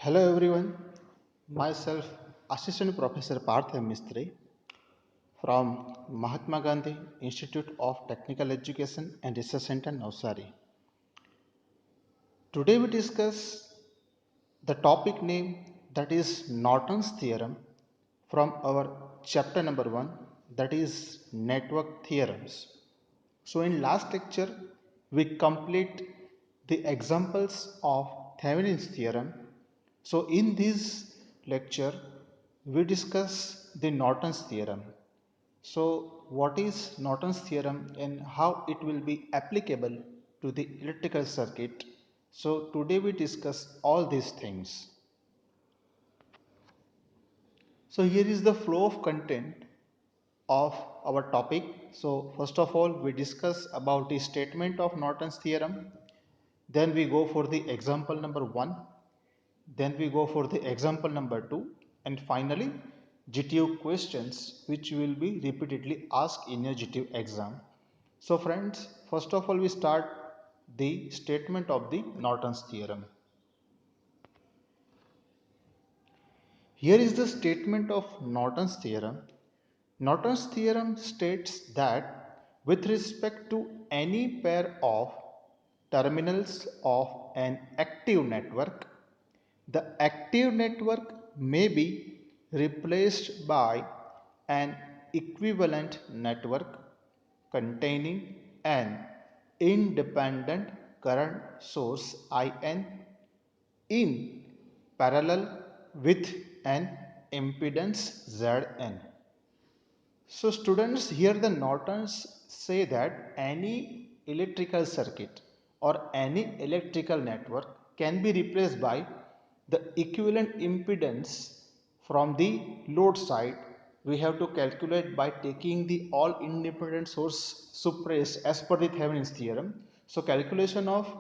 Hello everyone, myself Assistant Professor Partha Mistry from Mahatma Gandhi Institute of Technical Education and Research Center Navsari. Today we discuss the topic name that is Norton's theorem from our chapter number 1, that is network theorems. So in last lecture we complete the examples of Thevenin's theorem. So in this lecture we discuss the Norton's theorem. So what is Norton's theorem and how it will be applicable to the electrical circuit? So today we discuss all these things. So here is the flow of content of our topic. So first of all we discuss about the statement of Norton's theorem, then we go for the example number 1, then we go for the example number 2, and finally GTU questions which will be repeatedly asked in your GTU exam. So friends, first of all we start the statement of the Norton's theorem. Here is the statement of Norton's theorem. Norton's theorem states that with respect to any pair of terminals of an active network, the active network may be replaced by an equivalent network containing an independent current source IN in parallel with an impedance Zn. So students, here the Nortons say that any electrical circuit or any electrical network can be replaced by the equivalent impedance from the load side. We have to calculate by taking the all independent source suppressed as per the Thevenin's theorem. So calculation of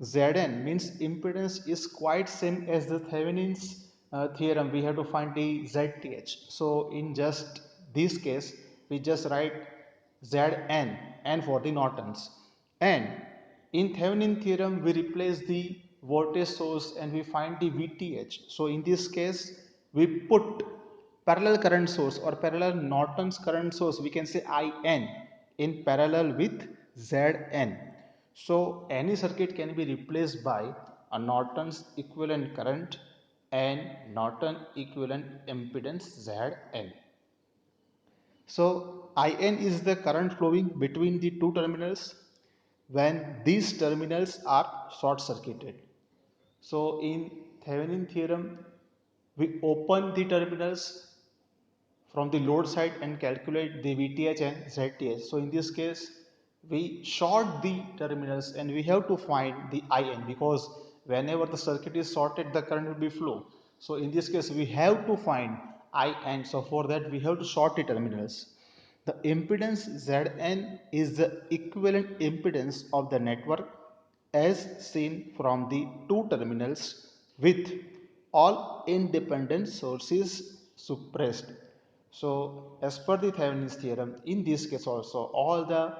Zn means impedance is quite same as the Thevenin's theorem. We have to find the Zth. So in just this case we just write Zn, n for the Nortons, and in Thevenin theorem we replace the voltage source and we find the Vth. So in this case we put parallel current source or parallel Norton's current source, we can say In, in parallel with Zn. So any circuit can be replaced by a Norton's equivalent current and Norton equivalent impedance Zn. So In is the current flowing between the two terminals when these terminals are short circuited. So in Thevenin theorem we open the terminals from the load side and calculate the Vth and Zth. So in this case we short the terminals and we have to find the In, because whenever the circuit is shorted the current will be flow. So in this case we have to find In. So for that we have to short the terminals. The impedance Zn is the equivalent impedance of the network as seen from the two terminals with all independent sources suppressed. So as per the Thevenin's theorem, in this case also all the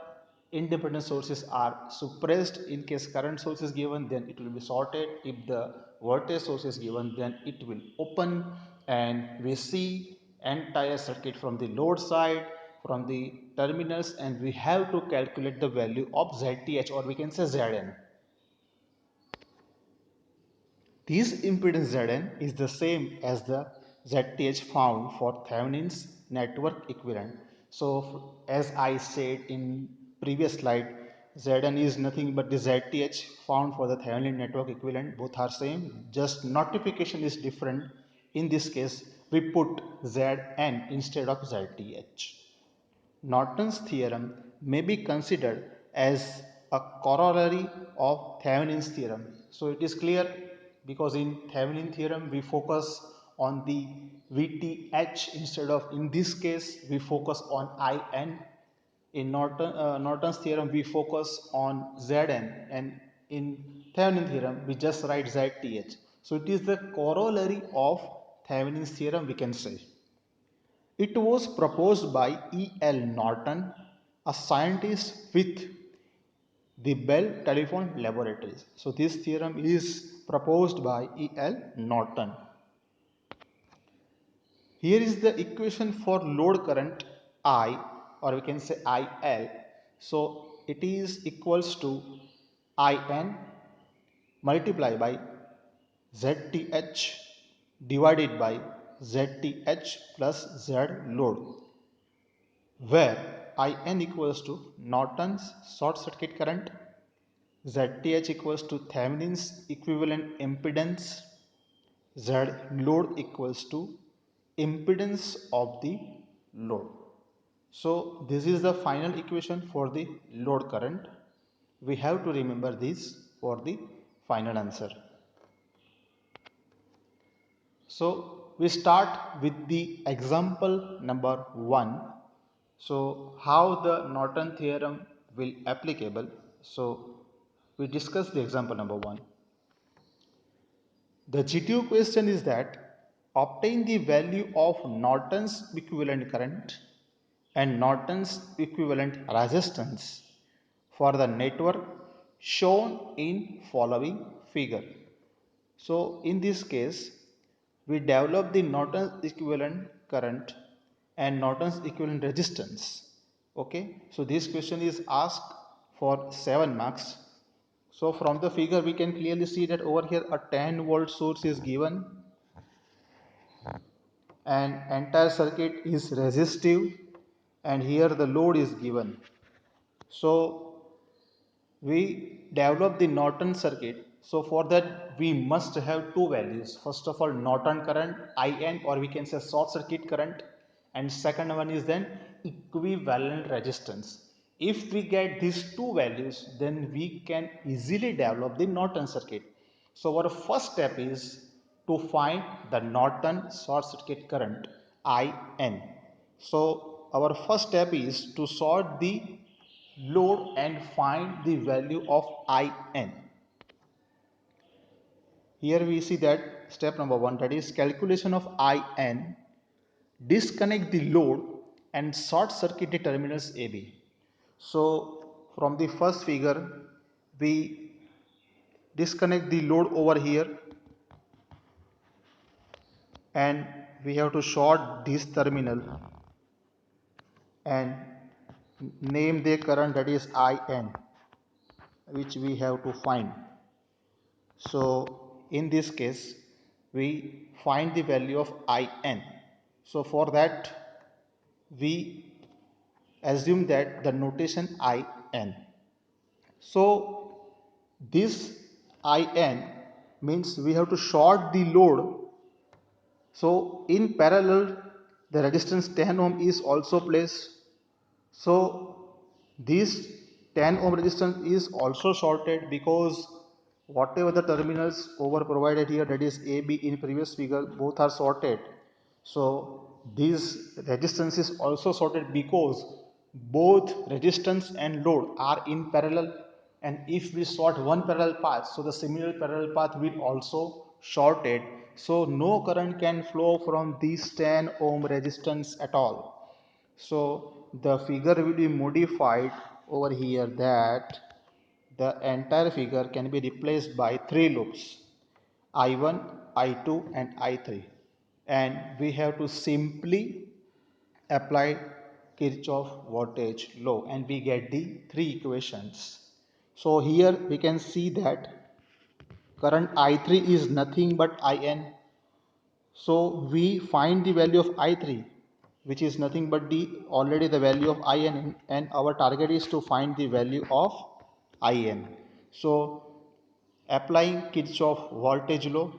independent sources are suppressed. In case current source is given, then it will be sorted. If the voltage source is given, then it will open, and we see entire circuit from the load side, from the terminals, and we have to calculate the value of Zth, or we can say Zn. This impedance Zn is the same as the Zth found for Thevenin's network equivalent. So as I said in previous slide, Zn is nothing but the Zth found for the Thevenin network equivalent. Both are same, just notification is different. In this case we put Zn instead of Zth. Norton's theorem may be considered as a corollary of Thevenin's theorem. So it is clear, because in Thevenin theorem we focus on the Vth instead of, in this case we focus on In. In Norton's theorem we focus on Zn, and in Thevenin theorem we just write Zth. So it is the corollary of Thevenin's theorem, we can say. It was proposed by E. L. Norton, a scientist with the Bell Telephone Laboratories. So this theorem is proposed by E.L. Norton. Here is the equation for load current I, or we can say IL. So it is equals to IN multiplied by ZTH divided by ZTH plus Z load, where IN equals to Norton's short circuit current, ZTH equals to Thevenin's equivalent impedance, Z load equals to impedance of the load. So this is the final equation for the load current. We have to remember this for the final answer. So we start with the example number 1. So how the Norton theorem will applicable. So we discuss the example number 1. The GTO question is that obtain the value of Norton's equivalent current and Norton's equivalent resistance for the network shown in following figure. So in this case, we develop the Norton's equivalent current and Norton's equivalent resistance. Okay, so this question is asked for 7 marks. So from the figure we can clearly see that over here a 10-volt source is given and entire circuit is resistive, and here the load is given. So we develop the Norton circuit. So for that we must have two values. First of all, Norton current IN, or we can say short circuit current, and second one is then equivalent resistance. If we get these two values, then we can easily develop the Norton circuit. So our first step is to find the Norton short circuit current IN. So our first step is to sort the load and find the value of IN. Here we see that step number 1, that is calculation of IN. Disconnect the load and short circuit the terminals AB. So from the first figure we disconnect the load over here and we have to short this terminal and name the current, that is IN, which we have to find. So in this case we find the value of IN. So for that we assume that the notation IN. So this IN means we have to short the load. So in parallel the resistance 10 ohm is also placed. So this 10 ohm resistance is also shorted, because whatever the terminals over provided here, that is AB in previous figure, both are sorted. So this resistance is also sorted because both resistance and load are in parallel, and if we sort one parallel path, so the similar parallel path will also shorted. So no current can flow from this 10 ohm resistance at all. So the figure will be modified over here, that the entire figure can be replaced by three loops, I1, I2 and I3, and we have to simply apply Kirchhoff voltage law and we get the three equations. So here we can see that current I3 is nothing but IN. So we find the value of I3, which is nothing but the already the value of IN, and our target is to find the value of IN. So applying Kirchhoff voltage law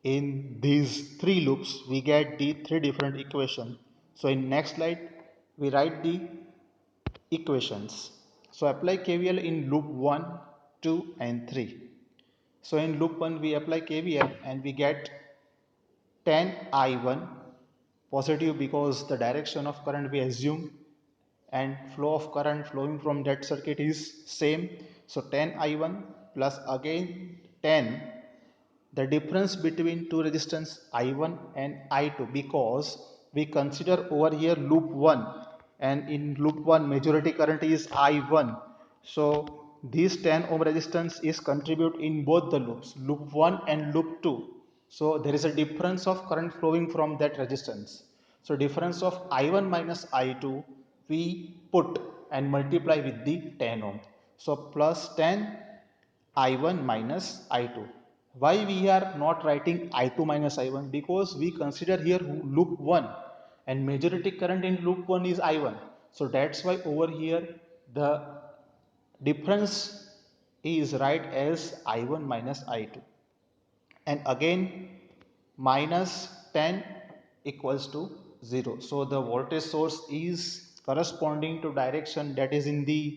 in these three loops, we get the three different equations. So in next slide we write the equations. So apply KVL in loop 1, 2 and 3. So in loop 1 we apply KVL and we get 10I1 positive, because the direction of current we assume and flow of current flowing from that circuit is same. So 10I1 plus again 10, the difference between two resistance I1 and I2, because we consider over here loop 1, and in loop 1 majority current is I1. So this 10 ohm resistance is contribute in both the loops, loop 1 and loop 2. So there is a difference of current flowing from that resistance. So difference of I1 minus I2 we put and multiply with the 10 ohm. So plus 10 I1 minus I2. Why we are not writing I2 minus I1? Because we consider here loop 1 and majority current in loop 1 is I1. So that's why over here the difference is right as I1 minus I2. And again minus 10 equals to 0. So the voltage source is corresponding to direction that is in the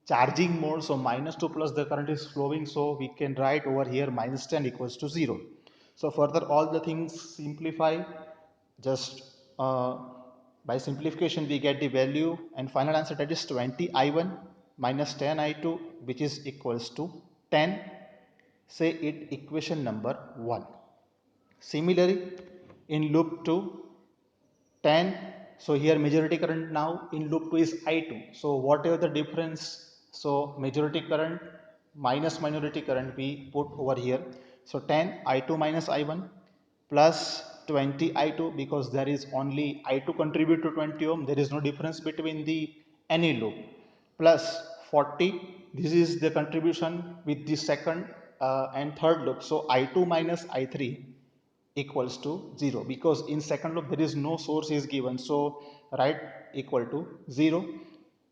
charging mode. So minus 2 plus the current is flowing. So we can write over here minus 10 equals to 0. So further all the things simplify. Just by simplification we get the value and final answer, that is 20 I1 minus 10 I2, which is equals to 10. Say it equation number 1. Similarly, in loop 2, 10. So here majority current now in loop 2 is I2. So whatever the difference, so majority current minus minority current we put over here. So 10 I2 minus I1 plus 20 I2, because there is only I2 contribute to 20 ohm. There is no difference between the any loop, plus 40. This is the contribution with the second and third loop. So I2 minus I3 equals to 0, because in second loop there is no source is given, so write equal to 0.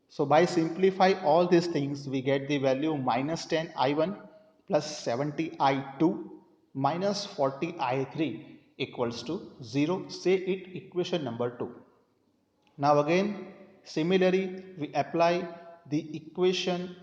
So by simplify all these things we get the value minus 10 I1 plus 70 I2 minus 40 I3 equals to 0. Say it equation number 2. Now again, similarly, we apply the equation,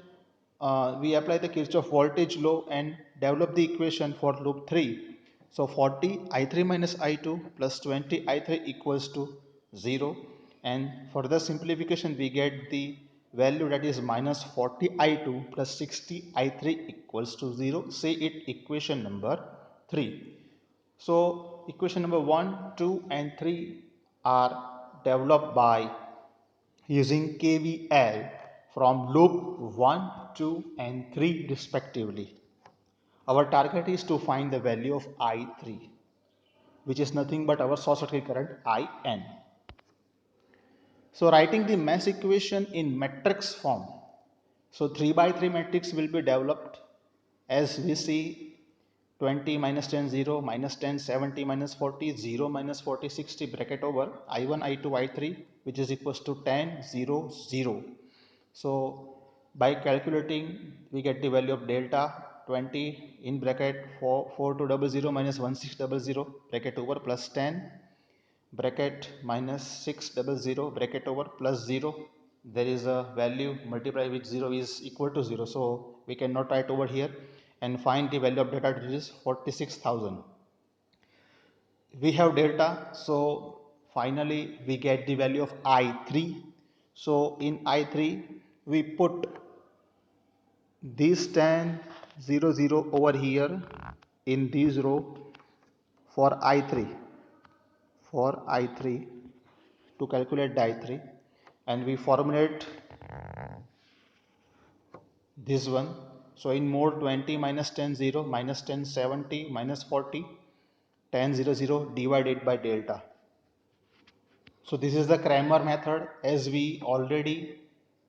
we apply the Kirchhoff voltage law and develop the equation for loop 3. So 40 I3 minus I2 plus 20 I3 equals to 0. And for the simplification, we get the value that is minus 40 I2 plus 60 I3 equals to 0. Say it equation number 3. So equation number 1, 2 and 3 are developed by using KVL from loop 1, 2 and 3 respectively. Our target is to find the value of I3, which is nothing but our short circuit current IN. So writing the mesh equation in matrix form. So 3 by 3 matrix will be developed as we see 20 minus 10 0 minus 10 70 minus 40 0 minus 40 60 bracket over I1 I2 I3, which is equals to 10 0 0. So by calculating we get the value of delta 20 in bracket 4200 minus 1600 bracket over plus 10 bracket minus 600 bracket over plus 0. There is a value multiply with 0 is equal to 0, so we cannot write over here, and find the value of delta, which is 46,000. We have delta, so finally we get the value of I3. So in I3 we put this 10 0 0 over here in this row for I3, to calculate the I3, and we formulate this one. So in mode 20 minus 10 0 minus 10 70 minus 40 10 0 0 divided by delta. So this is the Cramer method, as we already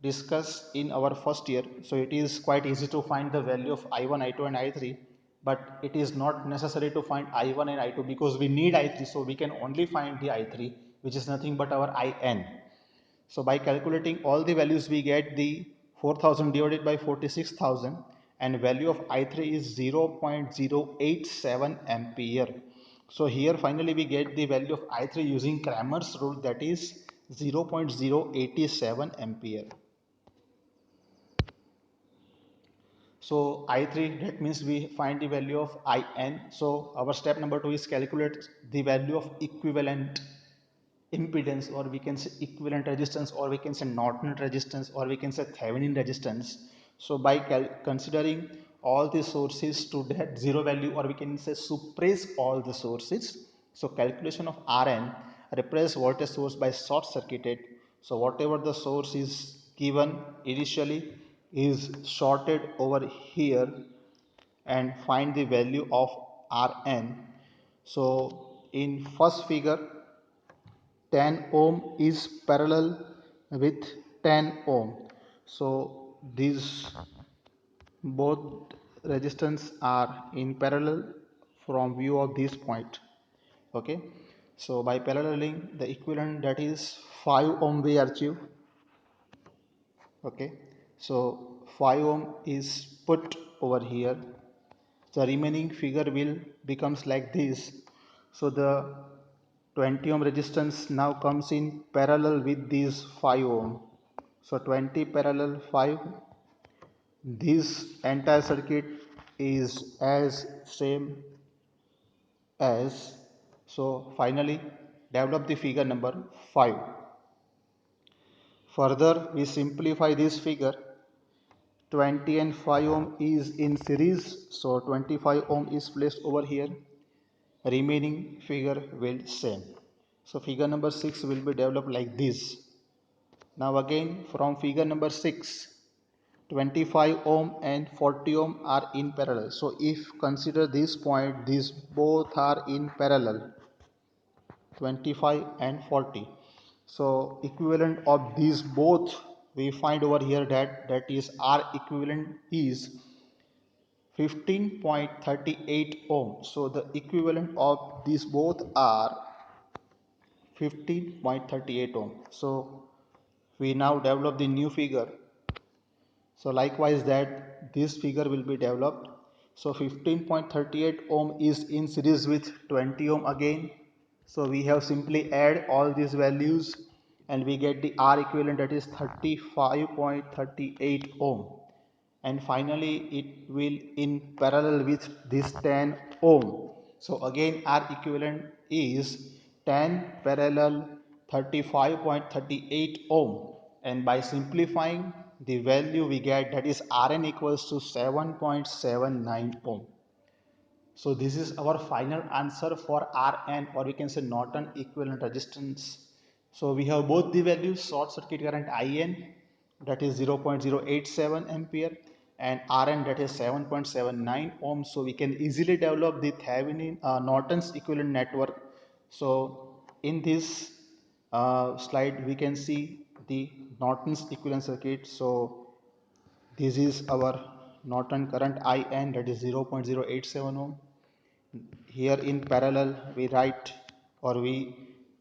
discussed in our first year. So it is quite easy to find the value of I1, I2 and I3, but it is not necessary to find I1 and I2 because we need I3. So we can only find the I3, which is nothing but our IN. So by calculating all the values we get the 4000 divided by 46,000, and value of I3 is 0.087 ampere. So here finally we get the value of I3 using Cramer's rule, that is 0.087 ampere. So I3, that means we find the value of IN. So our step number 2 is calculate the value of equivalent impedance, or we can say equivalent resistance, or we can say Norton resistance, or we can say Thevenin resistance. So by considering all the sources to that zero value, or we can say suppress all the sources, so calculation of RN, replace voltage source by short circuited. So whatever the source is given initially is shorted over here and find the value of Rn. So in first figure 10 ohm is parallel with 10 ohm. So these both resistance are in parallel from view of this point. Okay, so by paralleling the equivalent, that is 5 ohm we achieve. Okay, so 5 ohm is put over here. The remaining figure will becomes like this. So the 20 ohm resistance now comes in parallel with these 5 ohm. So 20 parallel 5, this entire circuit is as same as. So finally develop the figure number 5. Further we simplify this figure. 20 and 5 ohm is in series, so 25 ohm is placed over here. Remaining figure will same. So figure number 6 will be developed like this. Now again from figure number 6, 25 ohm and 40 ohm are in parallel. So if consider this point, these both are in parallel, 25 and 40. So equivalent of these both we find over here, that is R equivalent is 15.38 ohm. So the equivalent of these both are 15.38 ohm. So we now develop the new figure. So likewise that this figure will be developed. So 15.38 ohm is in series with 20 ohm again. So we have simply add all these values and we get the R equivalent, that is 35.38 ohm. And finally it will in parallel with this 10 ohm. So again R equivalent is 10 parallel 35.38 ohm, and by simplifying the value we get, that is Rn equals to 7.79 ohm. So this is our final answer for Rn, or we can say Norton equivalent resistance. So we have both the values, short circuit current IN, that is 0.087 ampere, and Rn, that is 7.79 ohm. So we can easily develop the Thevenin Norton's equivalent network. So in this slide we can see the Norton's equivalent circuit. So this is our Norton current IN, that is 0.087 ohm. Here in parallel we write, or we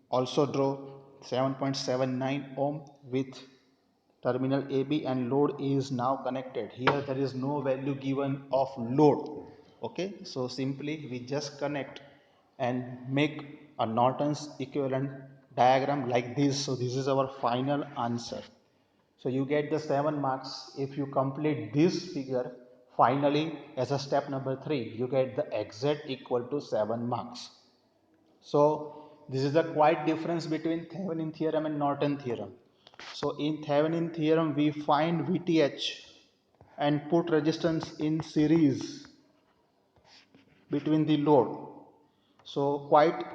also draw 7.79 ohm with terminal AB, and load is now connected. Here there is no value given of load. Okay, so simply we just connect and make a Norton's equivalent diagram like this. So this is our final answer. So you get the 7 marks if you complete this figure. Finally, as a step number 3, you get the exact equal to 7 marks. So this is the quite difference between Thevenin theorem and Norton theorem. So in Thevenin theorem, we find VTH and put resistance in series between the load. So quite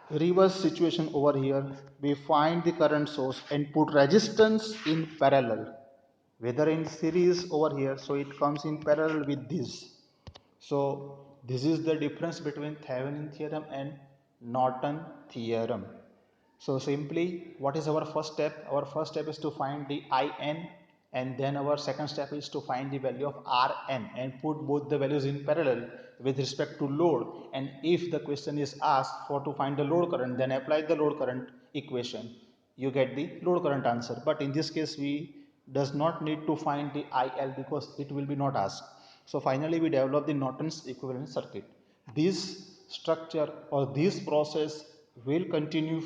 reverse situation over here. We find the current source and put resistance in parallel, whether in series over here. So it comes in parallel with this. So this is the difference between Thevenin theorem and Norton theorem. So simply, what is our first step? Our first step is to find the IN, and then our second step is to find the value of Rn and put both the values in parallel with respect to load. And if the question is asked for to find the load current, then apply the load current equation. You get the load current answer. But in this case, we does not need to find the IL because it will be not asked. So finally, we develop the Norton's equivalent circuit. This structure or this process will continue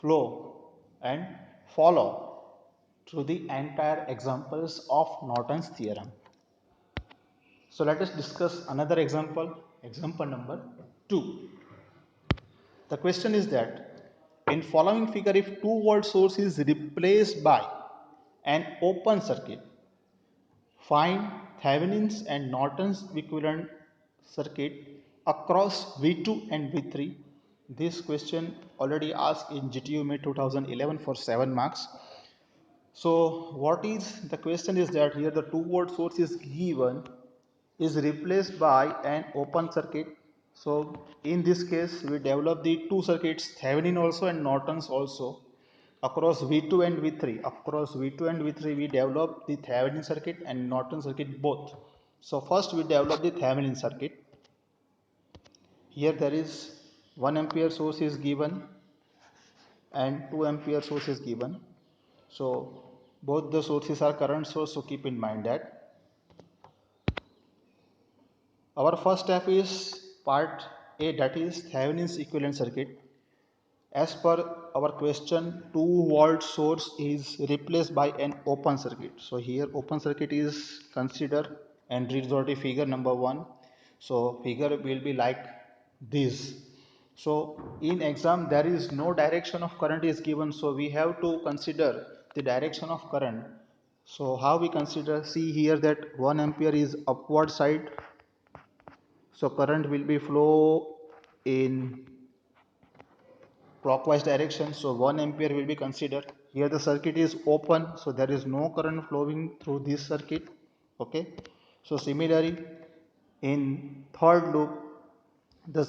flow and follow through the entire examples of Norton's theorem. So let us discuss another example, example number 2. The question is that in following figure, if 2-volt source is replaced by an open circuit, find Thevenin's and Norton's equivalent circuit across V2 and V3. This question already asked in GTU May 2011 for 7 marks. So what is the question is that here the 2 volt source is given is replaced by an open circuit. So in this case we develop the two circuits, Thevenin also and Norton's also, across V2 and V3. Across V2 and V3 we develop the Thevenin circuit and Norton circuit both. So first we develop the Thevenin circuit. Here there is 1 ampere source is given and 2 ampere source is given. So both the sources are current source, so keep in mind that. Our first step is part A, that is Thevenin's equivalent circuit. As per our question, 2 volt source is replaced by an open circuit. So here open circuit is considered and result to figure number 1. So figure will be like this. So in exam there is no direction of current is given, so we have to consider the direction of current. So how we consider? See here that 1 ampere is upward side, so current will be flow in clockwise direction, so 1 ampere will be considered. Here the circuit is open, so there is no current flowing through this circuit. Okay, so similarly in third loop the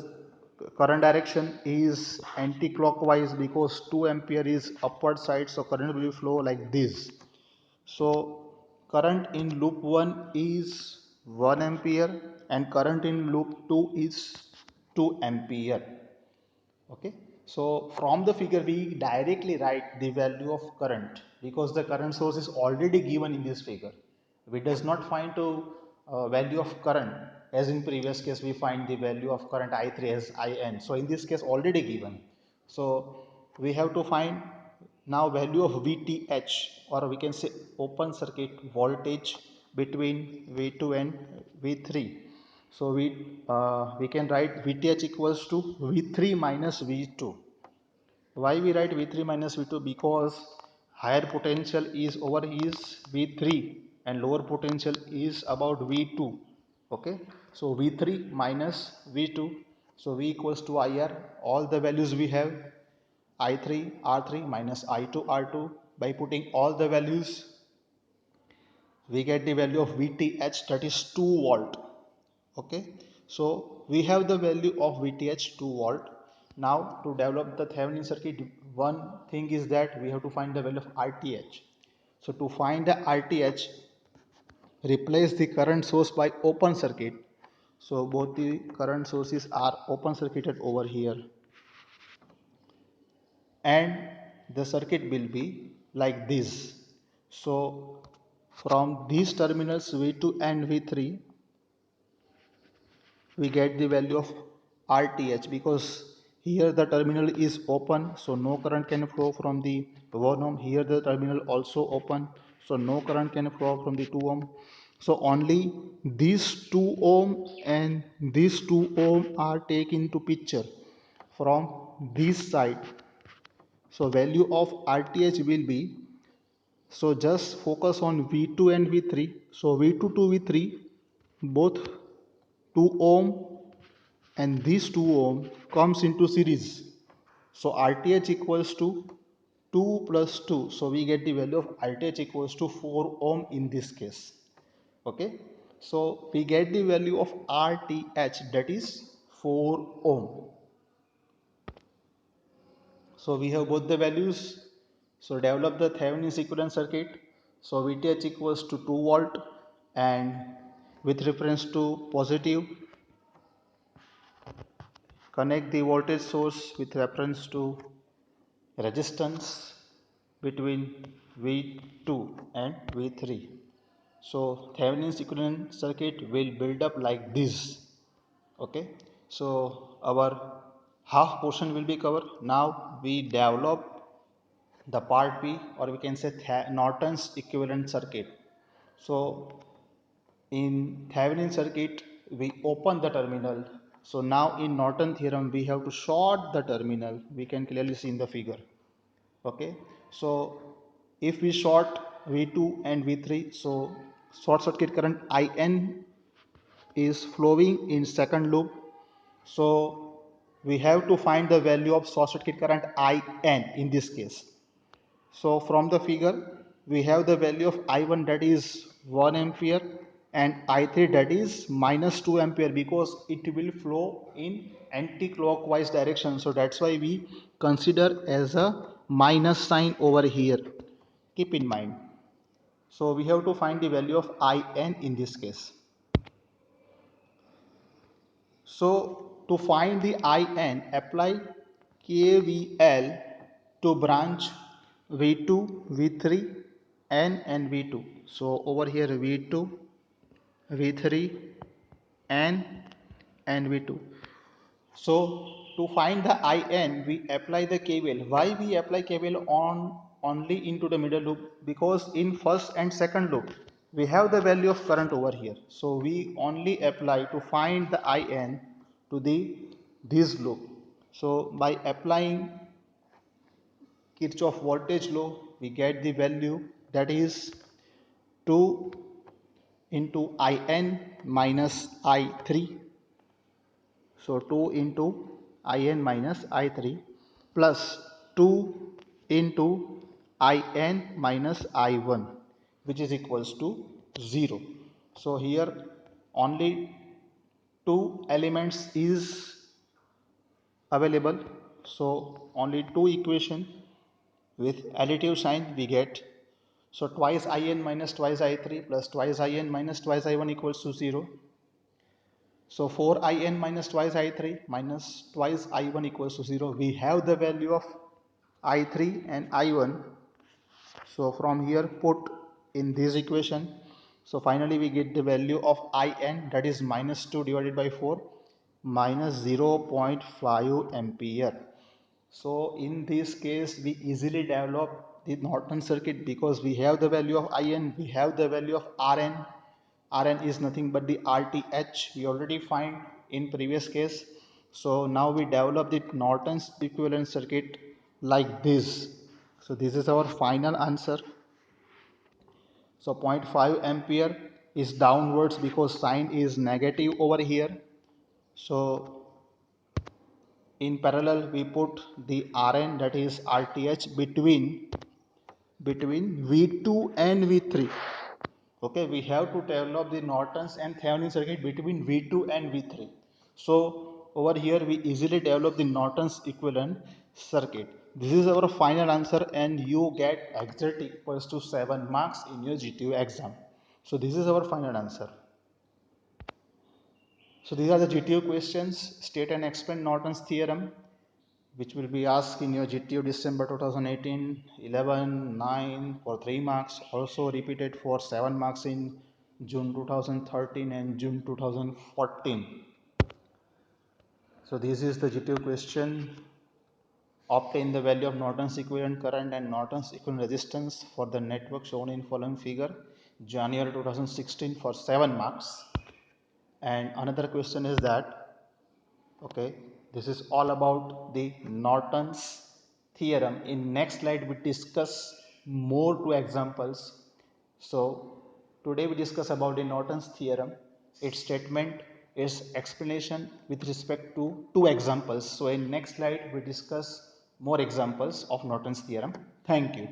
current direction is anti-clockwise because 2 ampere is upward side, so current will flow like this. So current in loop 1 is 1 ampere and current in loop 2 is 2 ampere. Okay, so from the figure we directly write the value of current because the current source is already given in this figure. We does not find to value of current as in previous case we find the value of current I3 as IN. So in this case already given, so we have to find now value of VTH, or we can say open circuit voltage between V2 and V3. So we can write VTH equals to V3 minus V2. Why we write V3 minus V2? Because higher potential is over is V3 and lower potential is about V2. Okay, so V3 minus V2. So V equals to IR. All the values we have, I3 R3 minus I2 R2. By putting all the values, we get the value of VTH, that is 2 volt. Okay, so we have the value of VTH 2 volt. Now to develop the Thevenin circuit, one thing is that we have to find the value of RTH. So to find the RTH, replace the current source by open circuit. So both the current sources are open circuited over here and the circuit will be like this. So from these terminals V2 and V3 we get the value of RTH because here the terminal is open, so no current can flow from the 1 ohm. Here the terminal also open, so no current can flow from the 2 ohm. So only these 2 ohm and these 2 ohm are taken into picture from this side. So value of RTH will be, so just focus on V2 and V3. So V2 to V3 both 2 ohm and these 2 ohm comes into series. So RTH equals to 2 plus 2. So we get the value of RTH equals to 4 ohm in this case. Okay, so we get the value of RTH, that is 4 ohm. So we have both the values. So develop the Thevenin's equivalent circuit. So VTH equals to 2 volt and with reference to positive, connect the voltage source with reference to resistance between V2 and V3. So Thevenin's equivalent circuit will build up like this. Okay, so our half portion will be covered. Now we develop the part B, or we can say Norton's equivalent circuit. So in Thevenin circuit we open the terminal. So now in Norton theorem we have to short the terminal. We can clearly see in the figure. Okay, so if we short V2 and V3, so short circuit current IN is flowing in second loop. So we have to find the value of short circuit current IN in this case. So from the figure we have the value of I1 that is 1 ampere and I3 that is minus 2 ampere, because it will flow in anti-clockwise direction. So that's why we consider as a minus sign over here. Keep in mind. So we have to find the value of IN in this case. So to find the IN, apply KVL to branch V2, V3, N and V2. So over here V2, V3, N and V2. So to find the IN, we apply the KVL. Why we apply KVL on only into the middle loop? Because in first and second loop, we have the value of current over here. So we only apply to find the IN to the this loop. So by applying Kirchhoff voltage law, we get the value that is 2 into IN minus I3. So 2 into In minus I3 plus 2 into In minus I1, which is equals to 0. So here only two elements is available. So only two equation with additive sign we get. So twice In minus twice I3 plus twice In minus twice I1 equals to 0. So 4In minus twice I3 minus twice I1 equals to 0. We have the value of I3 and I1. So from here put in this equation. So finally we get the value of In, that is minus 2 divided by 4, minus 0.5 ampere. So in this case we easily develop the Norton circuit, because we have the value of In, we have the value of Rn. Rn is nothing but the RTH we already find in previous case. So now we develop the Norton's equivalent circuit like this. So this is our final answer. So 0.5 ampere is downwards because sign is negative over here. So in parallel we put the Rn, that is RTH, between V2 and V3. Okay, we have to develop the Norton's and Thevenin circuit between V2 and V3. So over here we easily develop the Norton's equivalent circuit. This is our final answer, and you get exact equals to 7 marks in your GTU exam. So this is our final answer. So these are the GTU questions. State and explain Norton's theorem, which will be asked in your GTU December 2018, 11, 9 for 3 marks, also repeated for 7 marks in June 2013 and June 2014. So this is the GTU question. Obtain the value of Norton's equivalent current and Norton's equivalent resistance for the network shown in following figure, January 2016, for 7 marks. And another question is that, okay, this is all about the Norton's theorem. In next slide we discuss more two examples. So today we discuss about the Norton's theorem, its statement, its explanation with respect to two examples. So in next slide we discuss more examples of Norton's theorem. Thank you.